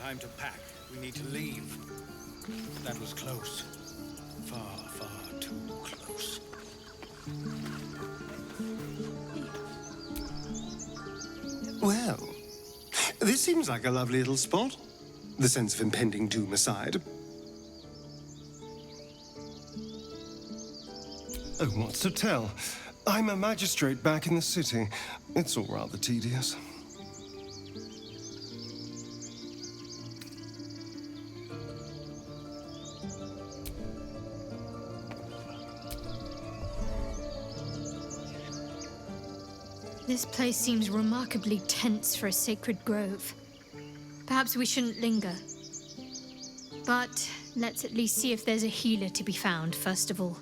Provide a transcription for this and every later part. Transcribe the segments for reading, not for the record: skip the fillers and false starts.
Time to pack. We need to leave. That was close. Far, far too close. Well, this seems like a lovely little spot. The sense of impending doom aside. Oh, what's to tell? I'm a magistrate back in the city. It's all rather tedious. This place seems remarkably tense for a sacred grove. Perhaps we shouldn't linger. But let's at least see if there's a healer to be found, first of all.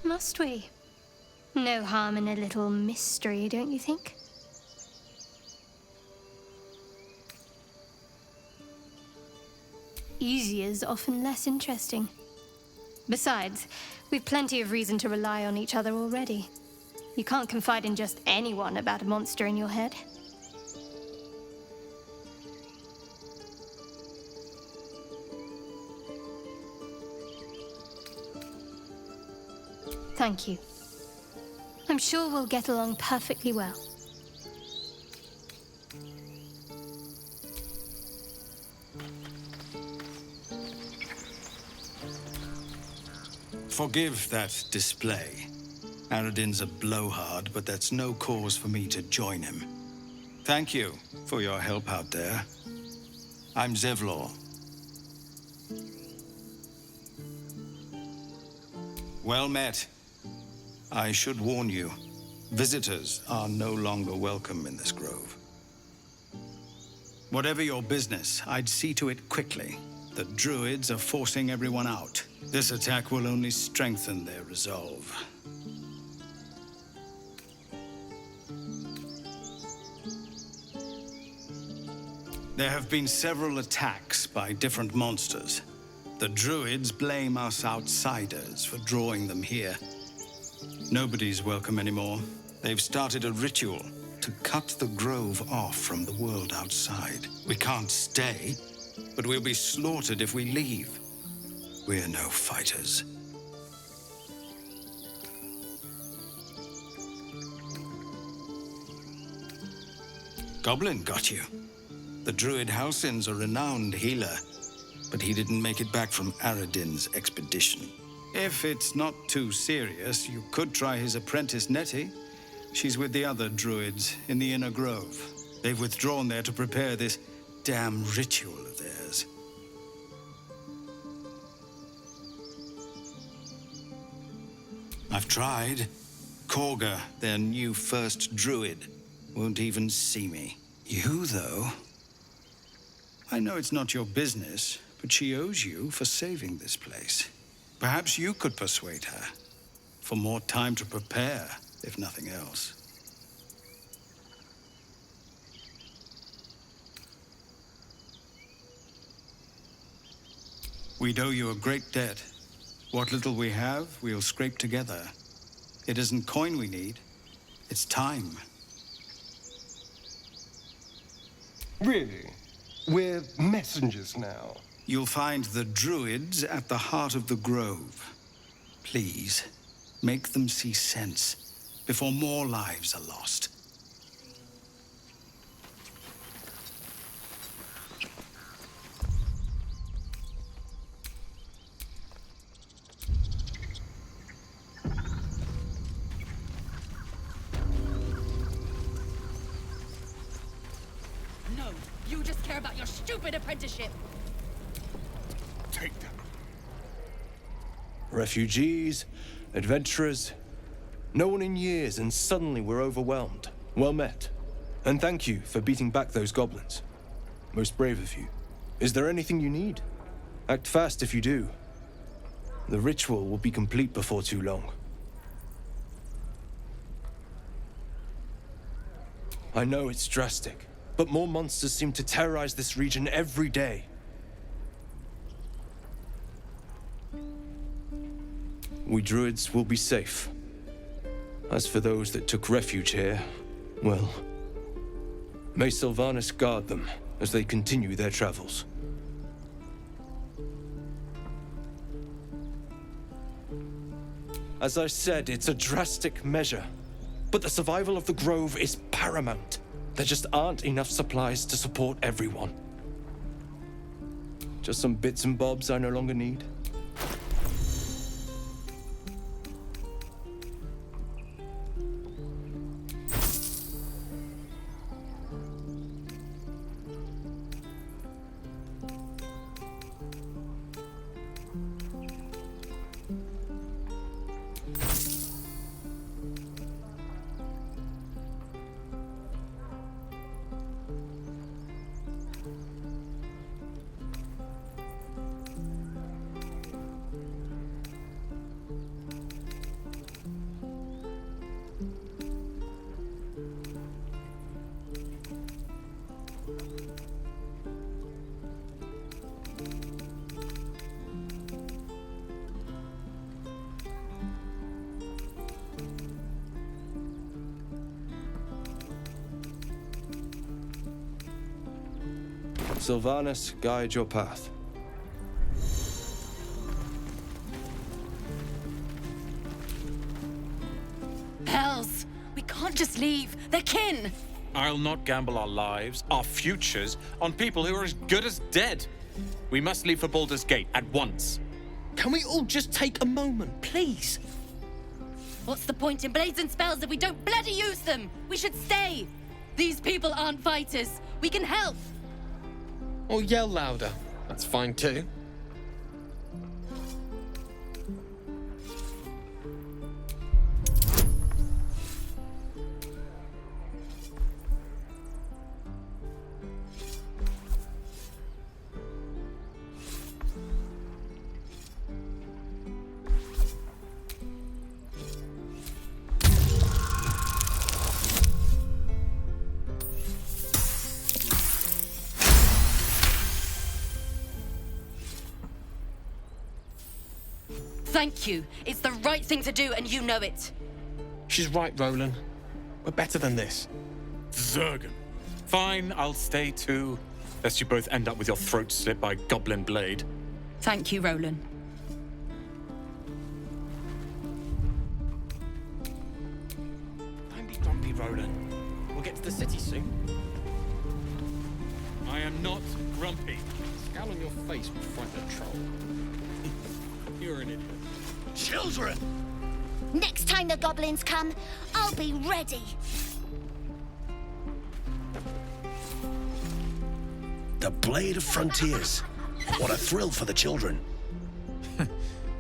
Must we? No harm in a little mystery, don't you think? Easier's often less interesting. Besides, we've plenty of reason to rely on each other already. You can't confide in just anyone about a monster in your head. Thank you. I'm sure we'll get along perfectly well. Forgive that display. Aradin's a blowhard, but that's no cause for me to join him. Thank you for your help out there. I'm Zevlor. Well met. I should warn you, visitors are no longer welcome in this grove. Whatever your business, I'd see to it quickly. The druids are forcing everyone out. This attack will only strengthen their resolve. There have been several attacks by different monsters. The druids blame us outsiders for drawing them here. Nobody's welcome anymore. They've started a ritual to cut the grove off from the world outside. We can't stay, but we'll be slaughtered if we leave. We're no fighters. Goblin got you. The druid Halsin's a renowned healer, but he didn't make it back from Aradin's expedition. If it's not too serious, you could try his apprentice Nettie. She's with the other druids in the inner grove. They've withdrawn there to prepare this damn ritual of theirs. I've tried. Korga, their new first druid, won't even see me. You, though? I know it's not your business, but she owes you for saving this place. Perhaps you could persuade her. For more time to prepare, if nothing else. We'd owe you a great debt. What little we have, we'll scrape together. It isn't coin we need, it's time. Really? We're messengers now. You'll find the druids at the heart of the grove. Please, make them see sense before more lives are lost. No, you just care about your stupid apprenticeship. Take them. Refugees, adventurers, no one in years, and suddenly we're overwhelmed. Well met. And thank you for beating back those goblins. Most brave of you. Is there anything you need? Act fast if you do. The ritual will be complete before too long. I know it's drastic, but more monsters seem to terrorize this region every day. We druids will be safe. As for those that took refuge here, well, may Sylvanas guard them as they continue their travels. As I said, it's a drastic measure, but the survival of the Grove is paramount. There just aren't enough supplies to support everyone. Just some bits and bobs I no longer need. Sylvanas, guide your path. Hells! We can't just leave. They're kin! I'll not gamble our lives, our futures, on people who are as good as dead. We must leave for Baldur's Gate at once. Can we all just take a moment, please? What's the point in blades and spells if we don't bloody use them? We should stay! These people aren't fighters. We can help! Or yell louder. That's fine too. Thank you. It's the right thing to do, and you know it. She's right, Roland. We're better than this. Zergan. Fine, I'll stay too. Lest you both end up with your throat slit by a goblin blade. Thank you, Roland. Don't be grumpy, Roland. We'll get to the city soon. I am not grumpy. Scowl on your face will frighten a troll. You're an idiot. Children! Next time the goblins come, I'll be ready. The Blade of Frontiers. What a thrill for the children.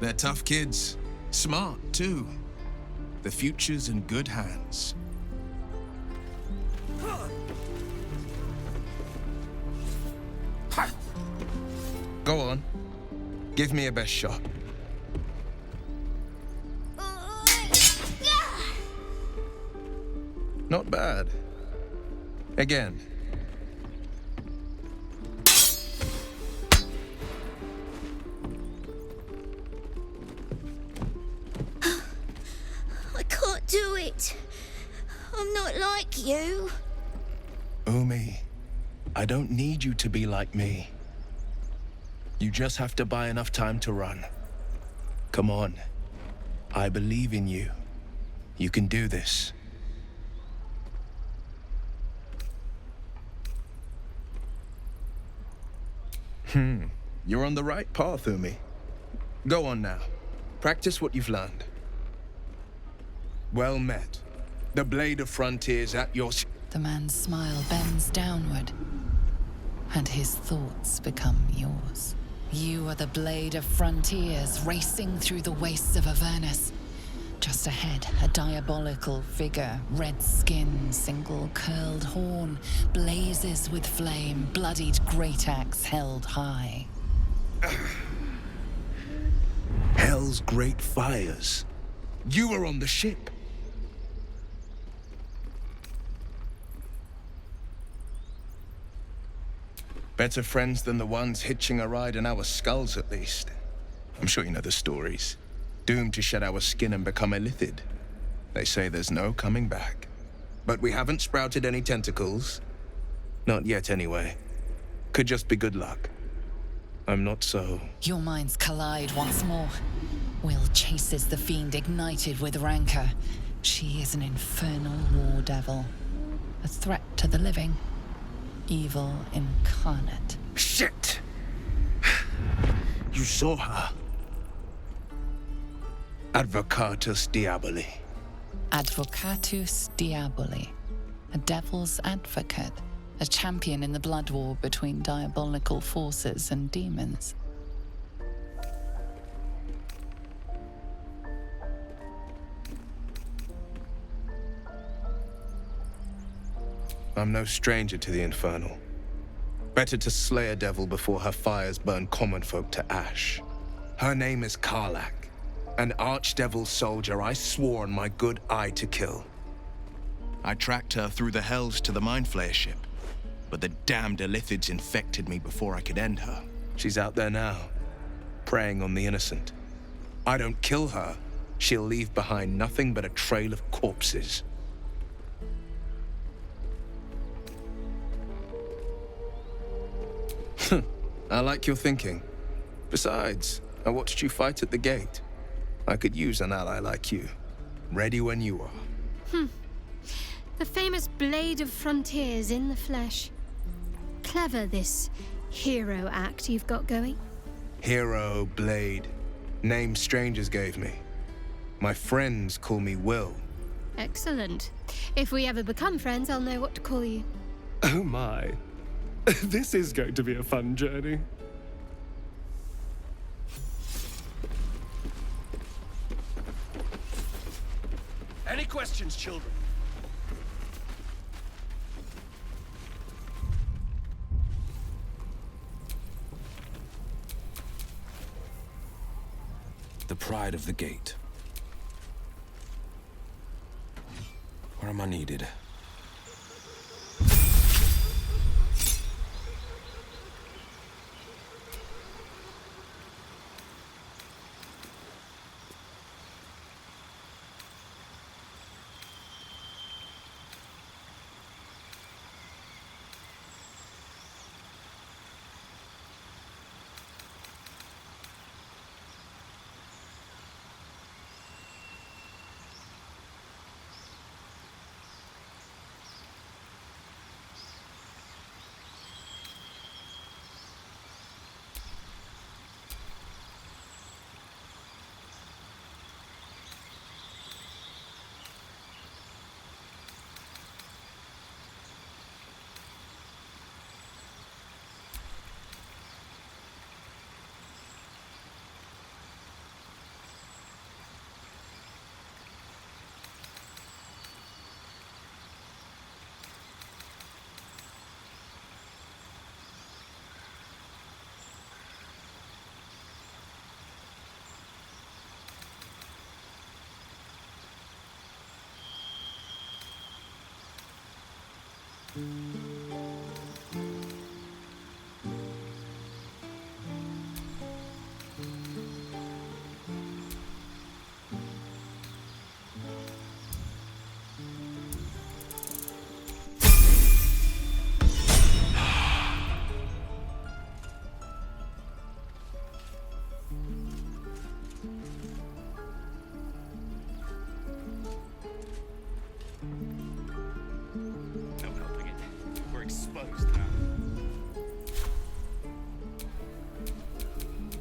They're tough kids. Smart, too. The future's in good hands. Go on. Give me a best shot. Not bad. Again. I can't do it. I'm not like you. Umi, I don't need you to be like me. You just have to buy enough time to run. Come on. I believe in you. You can do this. You're on the right path, Umi. Go on now. Practice what you've learned. Well met. The Blade of Frontiers at your... The man's smile bends downward, and his thoughts become yours. You are the Blade of Frontiers, racing through the wastes of Avernus. Just ahead, a diabolical figure, red skin, single curled horn, blazes with flame, bloodied great axe held high. Hell's great fires. You were on the ship. Better friends than the ones hitching a ride in our skulls, at least. I'm sure you know the stories. Doomed to shed our skin and become illithid. They say there's no coming back. But we haven't sprouted any tentacles. Not yet, anyway. Could just be good luck. I'm not so... Your minds collide once more. Will chases the fiend ignited with rancor. She is an infernal war devil. A threat to the living. Evil incarnate. Shit! You saw her. Advocatus Diaboli. Advocatus Diaboli. A devil's advocate. A champion in the blood war between diabolical forces and demons. I'm no stranger to the infernal. Better to slay a devil before her fires burn common folk to ash. Her name is Karlach, an archdevil soldier I swore on my good eye to kill. I tracked her through the hells to the Mind Flayer ship, but the damned Illithids infected me before I could end her. She's out there now, preying on the innocent. I don't kill her, she'll leave behind nothing but a trail of corpses. I like your thinking. Besides, I watched you fight at the gate. I could use an ally like you. Ready when you are. The famous Blade of Frontiers in the flesh. Clever, this hero act you've got going. Hero, Blade. Name strangers gave me. My friends call me Will. Excellent. If we ever become friends, I'll know what to call you. Oh my. This is going to be a fun journey. Any questions, children? The pride of the gate. Where am I needed?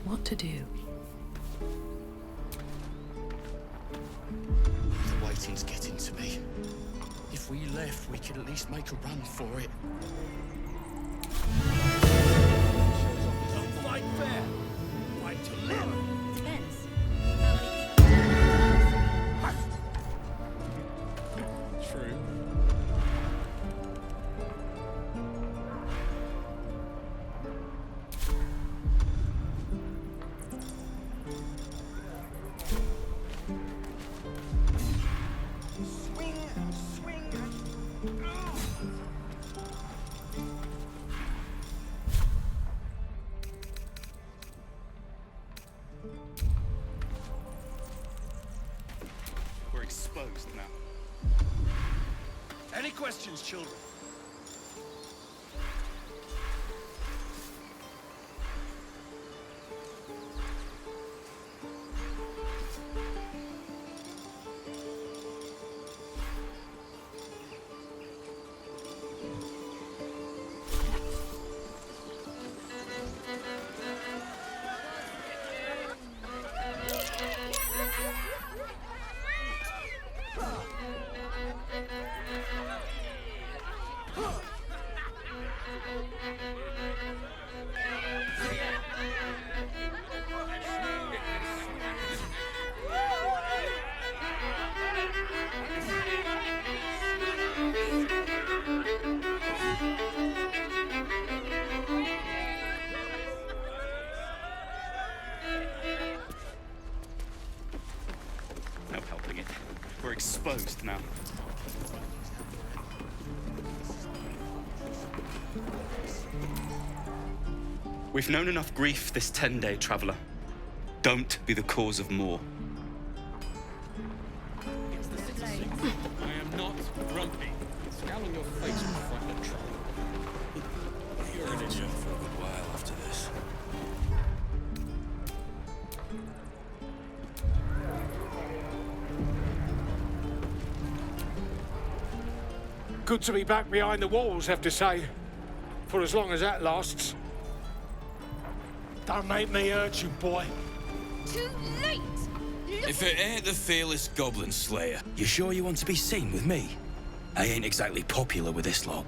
What to do? The waiting's getting to me. If we left, we could at least make a run for it. Don't fight fair. Fight to live. Depends. True. Swing and swing and... exposed now. Any questions, children? No helping it. We're exposed now. We've known enough grief this 10-day traveler. Don't be the cause of more. I am not grumpy. Scowl on your face will frighten a troll. You're in jail for a good while after this. Good to be back behind the walls, have to say. For as long as that lasts. Don't make me hurt you, boy. Too late! If it ain't the fearless Goblin Slayer, you sure you want to be seen with me? I ain't exactly popular with this lot.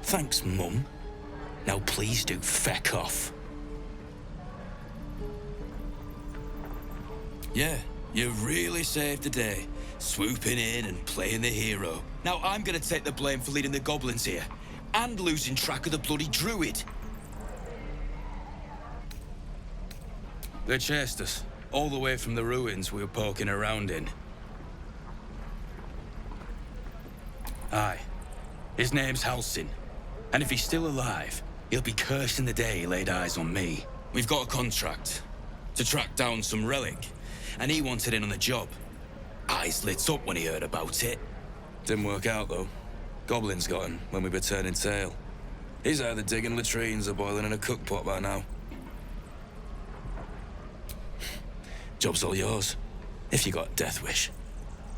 Thanks, Mum. Now please do feck off. Yeah, you really saved the day, swooping in and playing the hero. Now I'm gonna take the blame for leading the goblins here, and losing track of the bloody druid. They chased us, all the way from the ruins we were poking around in. Aye, his name's Halsin, and if he's still alive, he'll be cursing the day he laid eyes on me. We've got a contract to track down some relic, and he wanted in on the job. Eyes lit up when he heard about it. Didn't work out, though. Goblins got him when we were turning tail. He's either digging latrines or boiling in a cookpot by now. Job's all yours, if you got a death wish.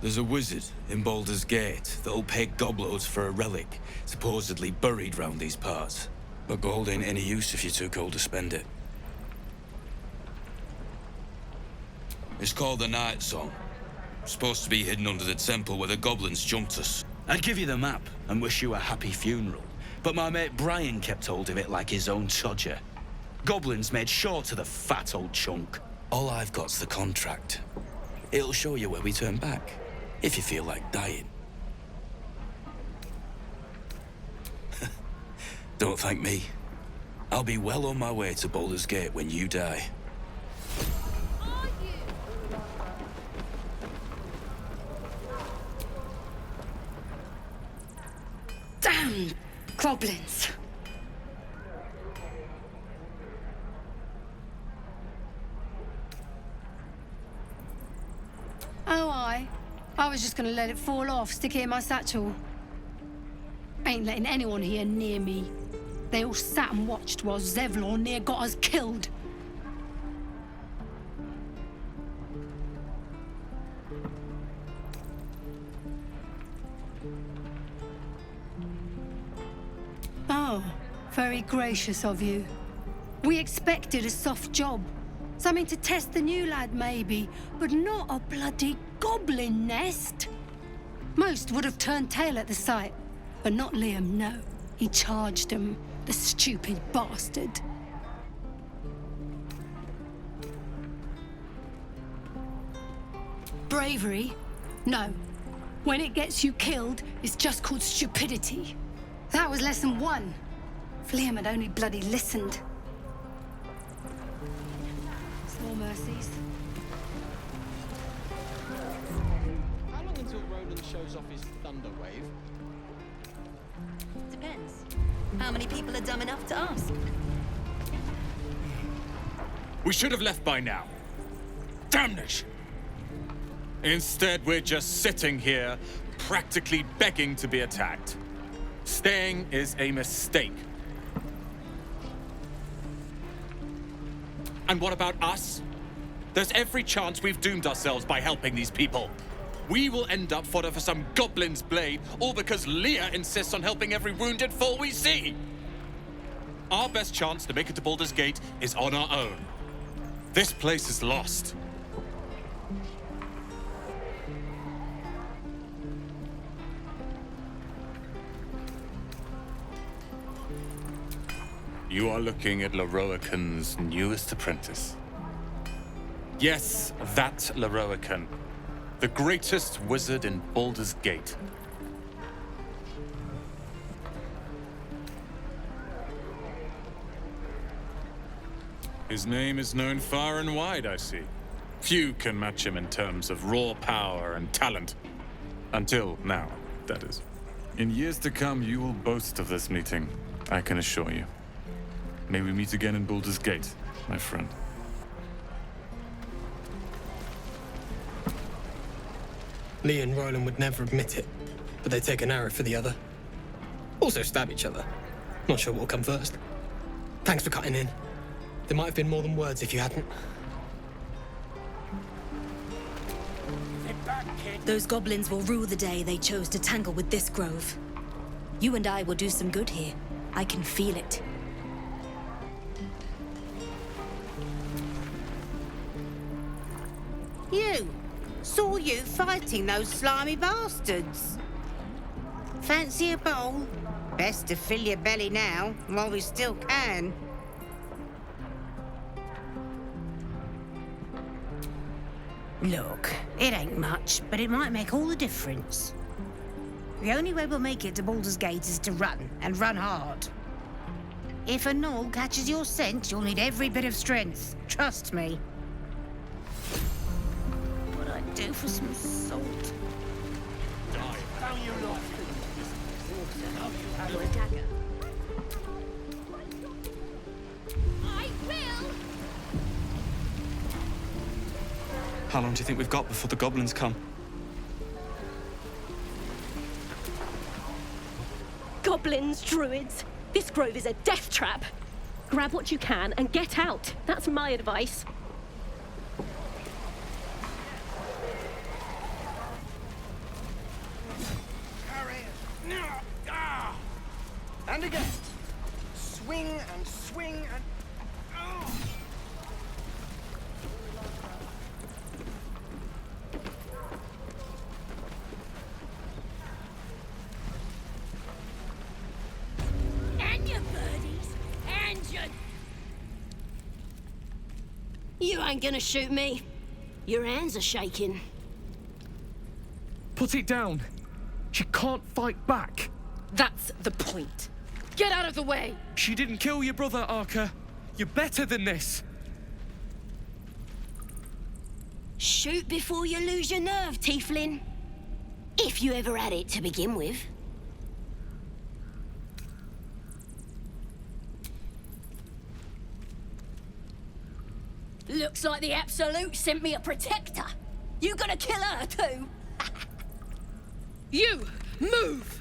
There's a wizard in Baldur's Gate that'll pay gobloads for a relic supposedly buried round these parts. But gold ain't any use if you're too cold to spend it. It's called the Night Song. Supposed to be hidden under the temple where the goblins jumped us. I'd give you the map and wish you a happy funeral, but my mate Brian kept hold of it like his own Todger. Goblins made sure to the fat old chunk. All I've got's the contract. It'll show you where we turn back, if you feel like dying. Don't thank me. I'll be well on my way to Baldur's Gate when you die. Damn goblins! Oh, I was just gonna let it fall off, stick it in my satchel. Ain't letting anyone here near me. They all sat and watched while Zevlor near got us killed. Oh, very gracious of you. We expected a soft job. Something to test the new lad, maybe, but not a bloody goblin nest. Most would have turned tail at the sight, but not Liam, no. He charged him, the stupid bastard. Bravery? No. When it gets you killed, it's just called stupidity. That was lesson 1. If Liam had only bloody listened. Small mercies. How long until Roland shows off his thunder wave? Depends. How many people are dumb enough to ask? We should have left by now. Damnation! Instead, we're just sitting here, practically begging to be attacked. Staying is a mistake. And what about us? There's every chance we've doomed ourselves by helping these people. We will end up fodder for some goblin's blade, all because Leah insists on helping every wounded foe we see. Our best chance to make it to Baldur's Gate is on our own. This place is lost. You are looking at Leroican's newest apprentice. Yes, that Leroican. The greatest wizard in Baldur's Gate. His name is known far and wide, I see. Few can match him in terms of raw power and talent. Until now, that is. In years to come, you will boast of this meeting, I can assure you. May we meet again in Baldur's Gate, my friend. Lee and Roland would never admit it, but they take an arrow for the other. Also stab each other. Not sure what will come first. Thanks for cutting in. There might have been more than words if you hadn't. Those goblins will rue the day they chose to tangle with this grove. You and I will do some good here. I can feel it. You! Saw you fighting those slimy bastards. Fancy a bowl? Best to fill your belly now, while we still can. Look, it ain't much, but it might make all the difference. The only way we'll make it to Baldur's Gate is to run, and run hard. If a gnoll catches your scent, you'll need every bit of strength. Trust me. What I'd do for some salt. I will! How long do you think we've got before the goblins come? Goblins, druids. This grove is a death trap. Grab what you can and get out. That's my advice. And again. Swing and swing and... Oh. And your birdies, and your... You ain't gonna shoot me. Your hands are shaking. Put it down. She can't fight back. That's the point. Get out of the way! She didn't kill your brother, Arca. You're better than this. Shoot before you lose your nerve, Tiefling. If you ever had it to begin with. Looks like the Absolute sent me a protector. You gonna kill her too? You, move!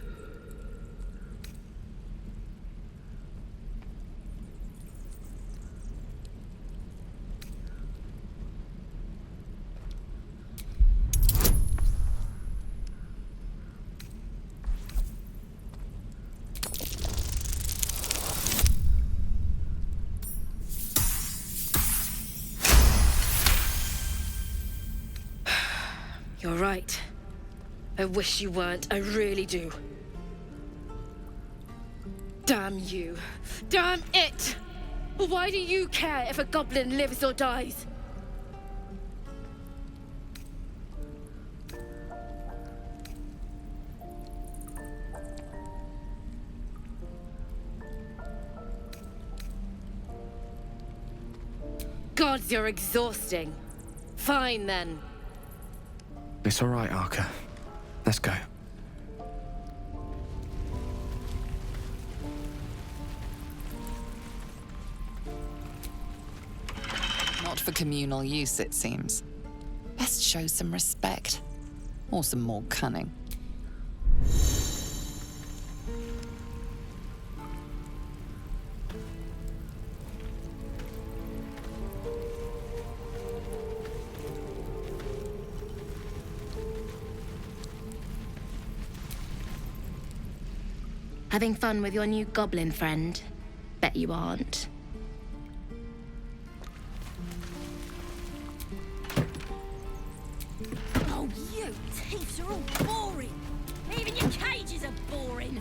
You're right. I wish you weren't. I really do. Damn you. Damn it! Why do you care if a goblin lives or dies? Gods, you're exhausting. Fine then. It's all right, Arca. Let's go. for communal use, it seems. Best show some respect. Or some more cunning. Having fun with your new goblin friend? Bet you aren't. Oh, you thieves are all boring. Even your cages are boring.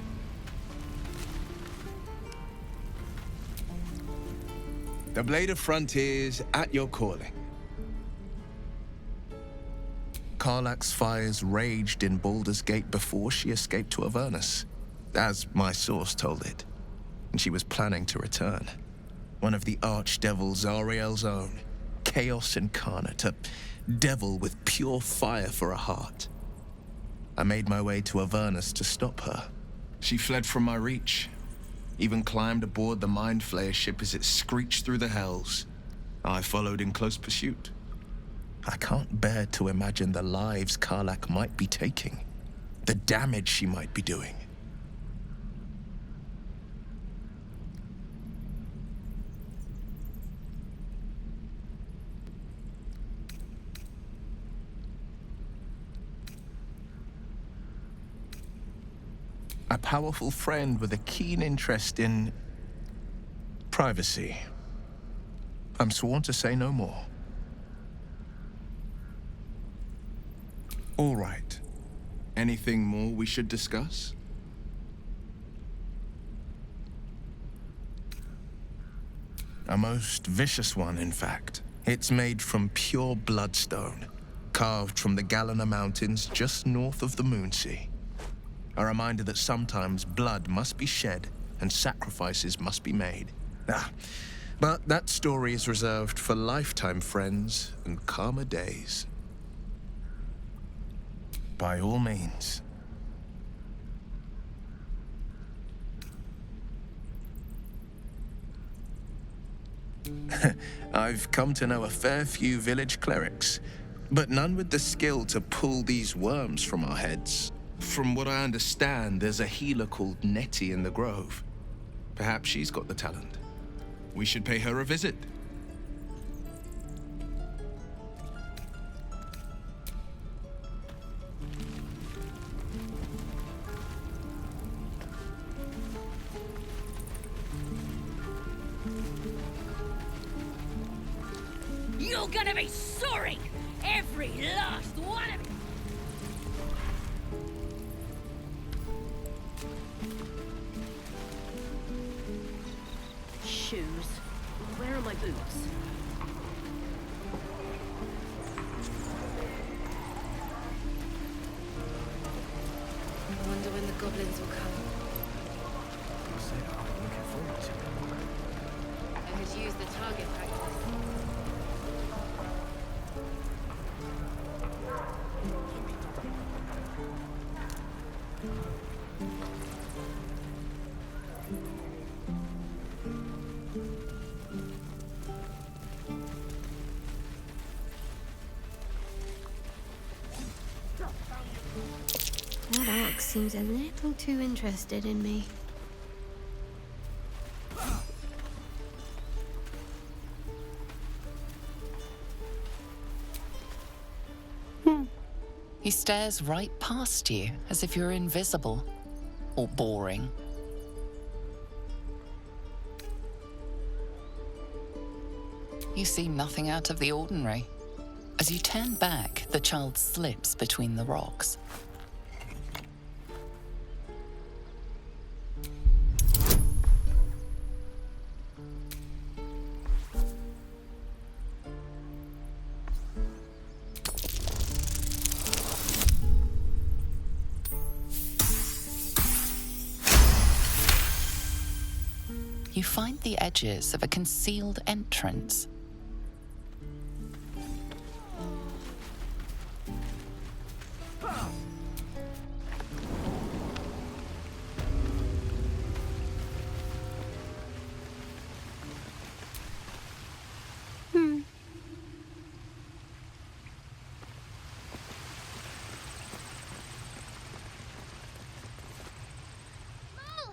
The Blade of Frontiers at your calling. Karlach's fires raged in Baldur's Gate before she escaped to Avernus, as my source told it. And she was planning to return. One of the archdevils Zariel's own, Chaos Incarnate, a devil with pure fire for a heart. I made my way to Avernus to stop her. She fled from my reach, even climbed aboard the Mind Flayer ship as it screeched through the hells. I followed in close pursuit. I can't bear to imagine the lives Karlach might be taking, the damage she might be doing. A powerful friend with a keen interest in privacy. I'm sworn to say no more. All right. Anything more we should discuss? A most vicious one, in fact. It's made from pure bloodstone, carved from the Galena Mountains just north of the Moonsea. A reminder that sometimes blood must be shed and sacrifices must be made. But that story is reserved for lifetime friends and calmer days. By all means. I've come to know a fair few village clerics, but none with the skill to pull these worms from our heads. From what I understand, there's a healer called Nettie in the Grove. Perhaps she's got the talent. We should pay her a visit. You're gonna be sorry! Every last one of you! Shoes. Where are my boots? I wonder when the goblins will come. I could use the target practice. That orc seems a little too interested in me. He stares right past you, as if you're invisible. Or boring. You see nothing out of the ordinary. As you turn back, the child slips between the rocks. You find the edges of a concealed entrance.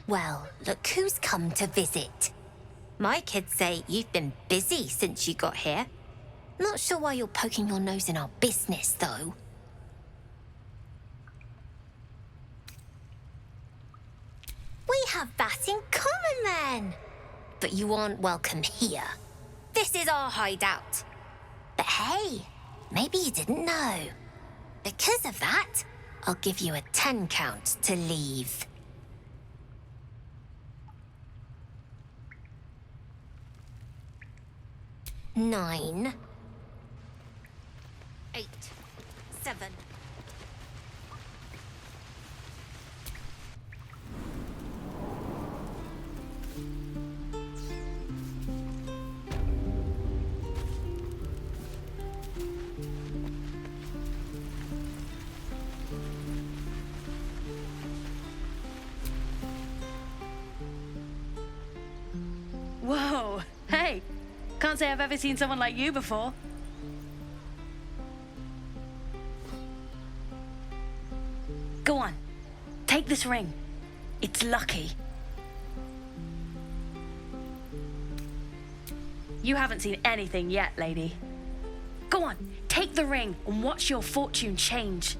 Well, look who's come to visit. My kids say you've been busy since you got here. Not sure why you're poking your nose in our business, though. We have that in common, then. But you aren't welcome here. This is our hideout. But hey, maybe you didn't know. Because of that, I'll give you a 10 count to leave. Nine. 8. 7. Whoa! Hey! Can't say I've ever seen someone like you before. Go on. Take this ring. It's lucky. You haven't seen anything yet, lady. Go on, take the ring and watch your fortune change.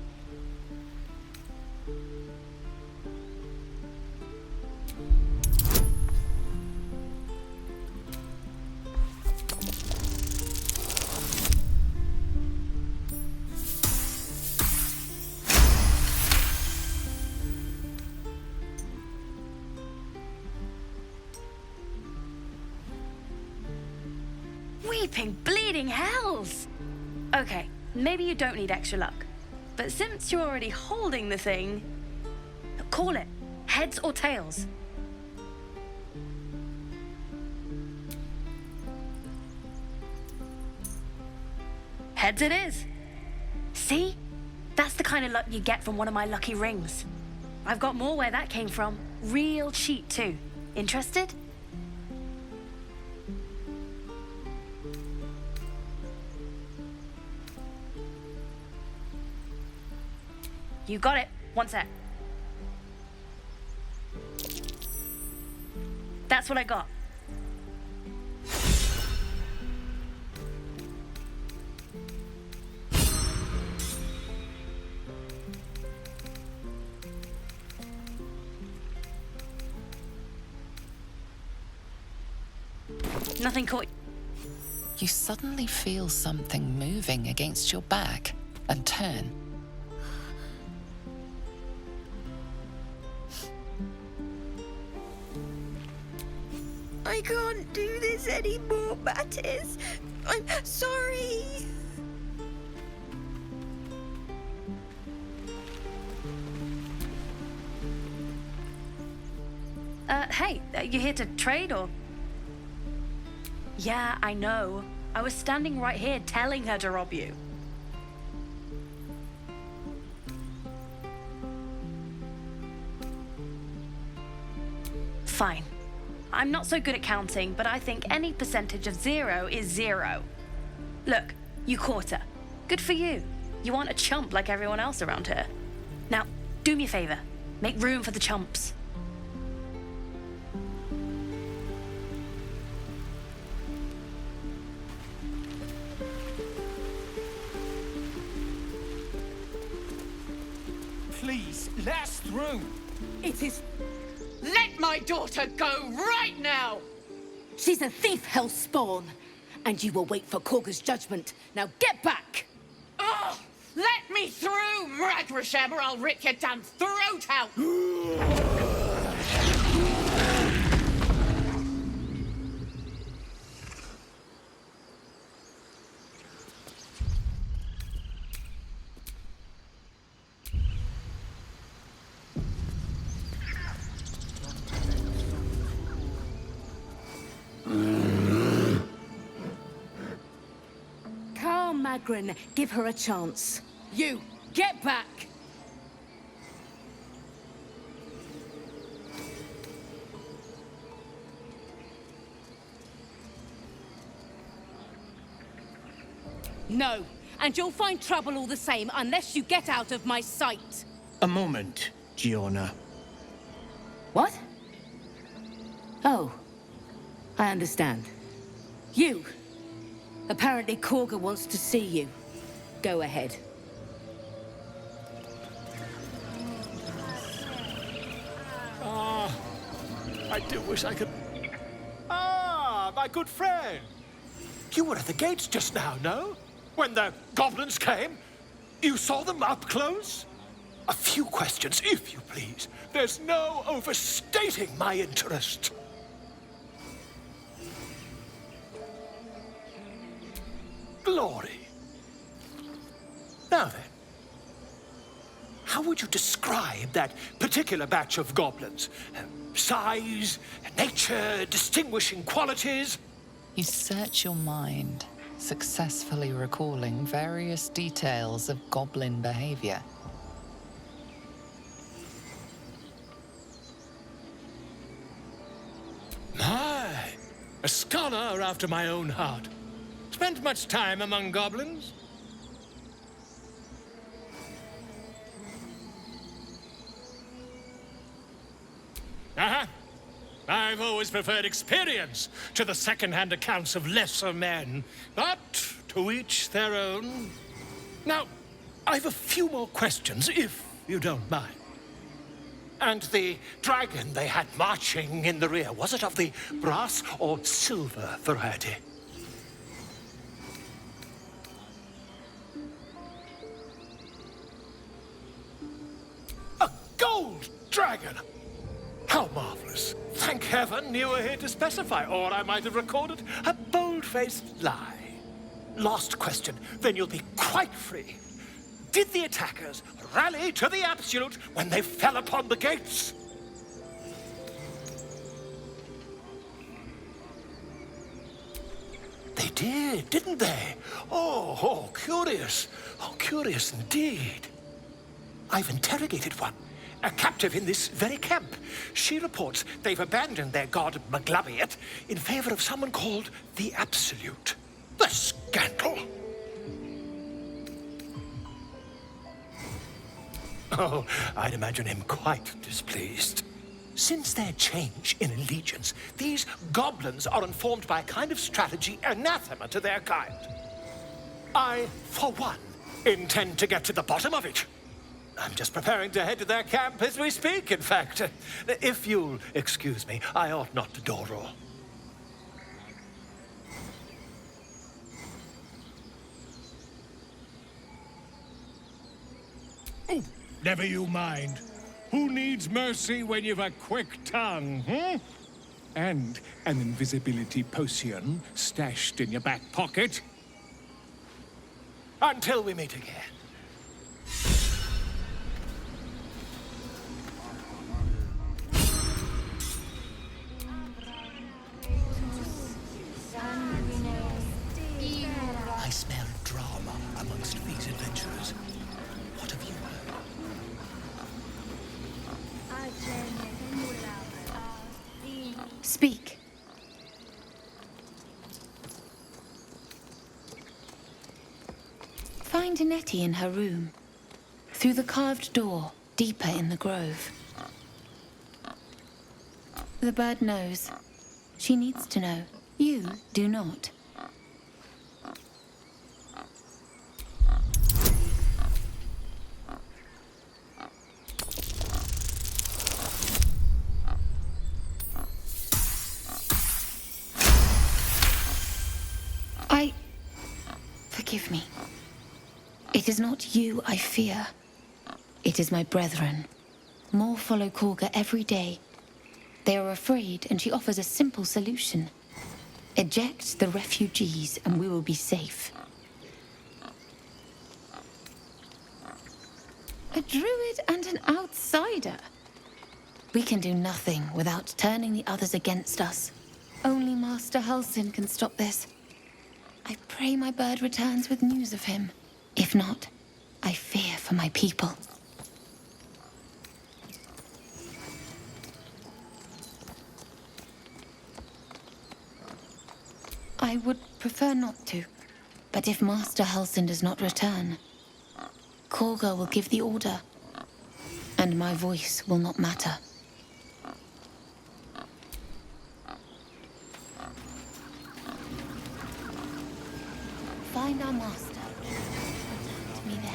Weeping bleeding hells! Okay, maybe you don't need extra luck. But since you're already holding the thing, call it. Heads or tails. Heads it is. See? That's the kind of luck you get from one of my lucky rings. I've got more where that came from. Real cheap too. Interested? You got it. One sec. That's what I got. Nothing caught. You suddenly feel something moving against your back and turn. I can't do this anymore, Mattis. I'm sorry. Hey, you here to trade or? Yeah, I know. I was standing right here telling her to rob you. Fine. I'm not so good at counting, but I think any percentage of 0 is 0. Look, you caught her. Good for you. You aren't a chump like everyone else around here. Now, do me a favor. Make room for the chumps. Please, let us through. It is... Let my daughter go right now! She's a thief, hellspawn. And you will wait for Korga's judgment. Now get back! Oh, let me through, Mragrashem, or I'll rip your damn throat out! Magrin, give her a chance. You, get back! No, and you'll find trouble all the same unless you get out of my sight. A moment, Giona. What? Oh, I understand. You! Apparently Korga wants to see you. Go ahead. Ah, I do wish I could... Ah, my good friend. You were at the gates just now, no? When the goblins came? You saw them up close? A few questions, if you please. There's no overstating my interest. Glory. Now then, how would you describe that particular batch of goblins? Size, nature, distinguishing qualities? You search your mind, successfully recalling various details of goblin behavior. My, a scholar after my own heart. Spent much time among goblins? Uh-huh. I've always preferred experience to the second-hand accounts of lesser men. But to each their own. Now, I've a few more questions, if you don't mind. And the dragon they had marching in the rear, was it of the brass or silver variety? A gold dragon! How marvelous. Thank heaven you were here to specify, or I might have recorded a bold-faced lie. Last question, then you'll be quite free. Did the attackers rally to the absolute when they fell upon the gates? They did, didn't they? Oh, curious. Oh, curious indeed. I've interrogated one. A captive in this very camp. She reports they've abandoned their god Maglabiet in favor of someone called the Absolute. The scandal! Oh, I'd imagine him quite displeased. Since their change in allegiance, these goblins are informed by a kind of strategy anathema to their kind. I, for one, intend to get to the bottom of it. I'm just preparing to head to their camp as we speak, in fact. If you'll excuse me, I ought not to dawdle. Oh, never you mind. Who needs mercy when you've a quick tongue, hmm? And an invisibility potion stashed in your back pocket? Until we meet again. I smell drama amongst these adventurers. What have you heard? Speak. Find Nettie in her room. Through the carved door, deeper in the grove. The bird knows. She needs to know. You do not. Forgive me. It is not you I fear. It is my brethren. More follow Korga every day. They are afraid, and she offers a simple solution. Eject the refugees, and we will be safe. A druid and an outsider. We can do nothing without turning the others against us. Only Master Halsin can stop this. I pray my bird returns with news of him. If not, I fear for my people. I would prefer not to, but if Master Halsin does not return, Korga will give the order, and my voice will not matter. find our master. Protect me then.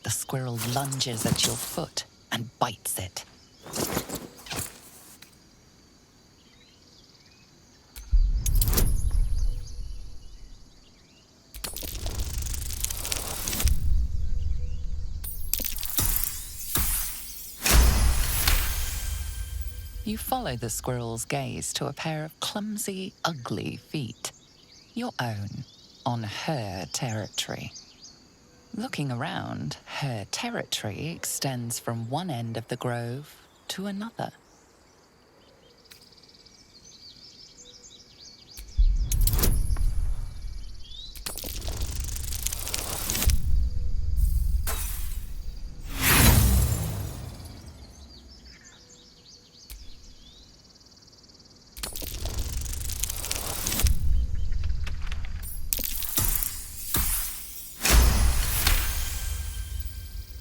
The squirrel lunges at your foot and bites it. You follow the squirrel's gaze to a pair of clumsy, ugly feet. Your own, on her territory. Looking around, her territory extends from one end of the grove to another.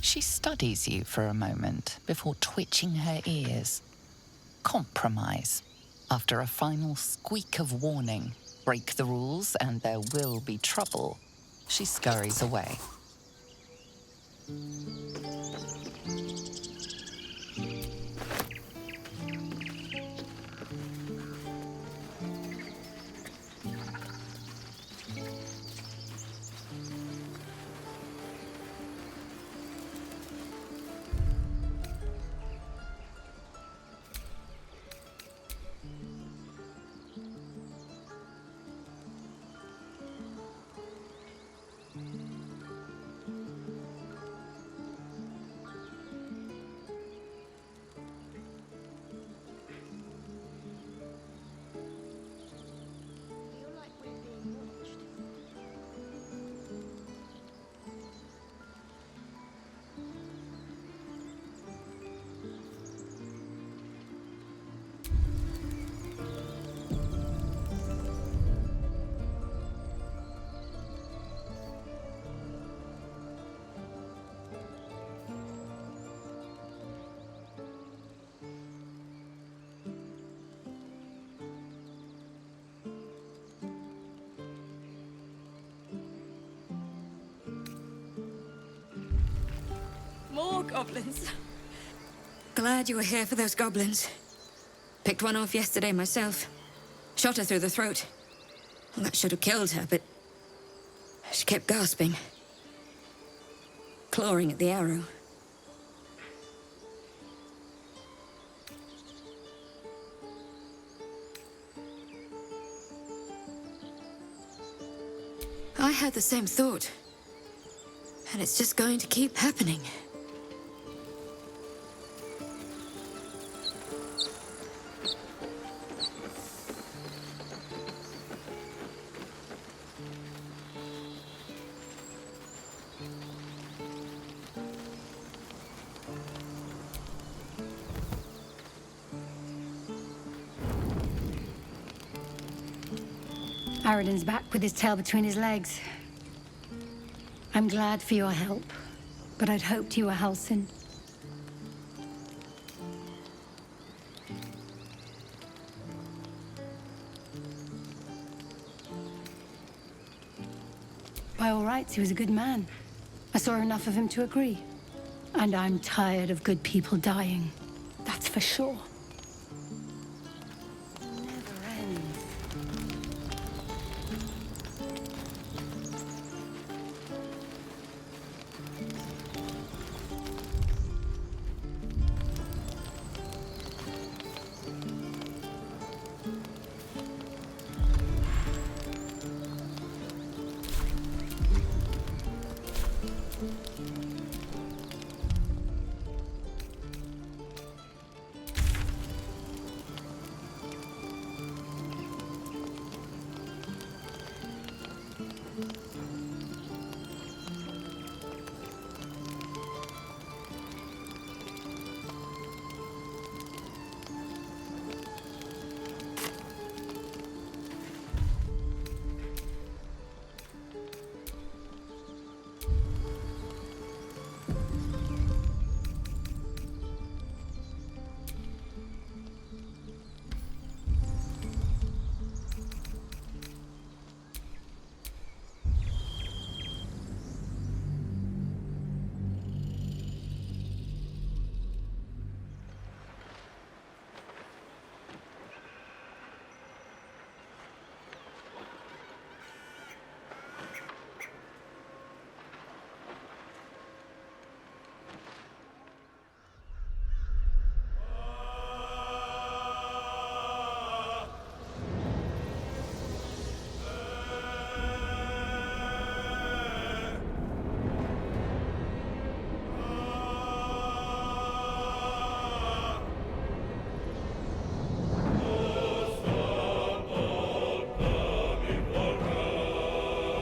She studies you for a moment before twitching her ears. Compromise. After a final squeak of warning, break the rules and there will be trouble, she scurries away. More goblins. Glad you were here for those goblins. Picked one off yesterday myself. Shot her through the throat. Well, that should have killed her, but she kept gasping. Clawing at the arrow. I had the same thought. And it's just going to keep happening. Aradin's back with his tail between his legs. I'm glad for your help, but I'd hoped you were Halsin. By all rights, he was a good man. I saw enough of him to agree. And I'm tired of good people dying. That's for sure.